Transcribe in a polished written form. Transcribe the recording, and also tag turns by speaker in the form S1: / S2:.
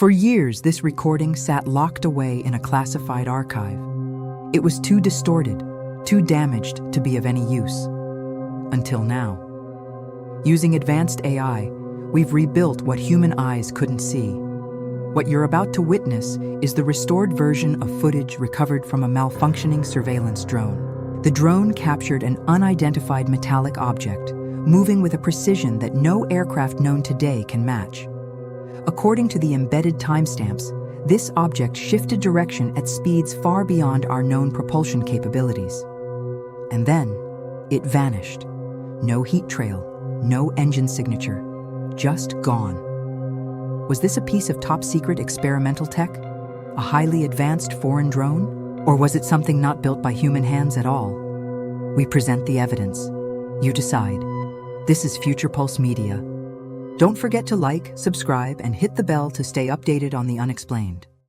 S1: For years, this recording sat locked away in a classified archive. It was too distorted, too damaged to be of any use. Until now. Using advanced AI, we've rebuilt what human eyes couldn't see. What you're about to witness is the restored version of footage recovered from a malfunctioning surveillance drone. The drone captured an unidentified metallic object, moving with a precision that no aircraft known today can match. According to the embedded timestamps, this object shifted direction at speeds far beyond our known propulsion capabilities. And then, it vanished. No heat trail, no engine signature, just gone. Was this a piece of top-secret experimental tech? A highly advanced foreign drone? Or was it something not built by human hands at all? We present the evidence. You decide. This is FuturePulse Media. Don't forget to like, subscribe, and hit the bell to stay updated on the unexplained.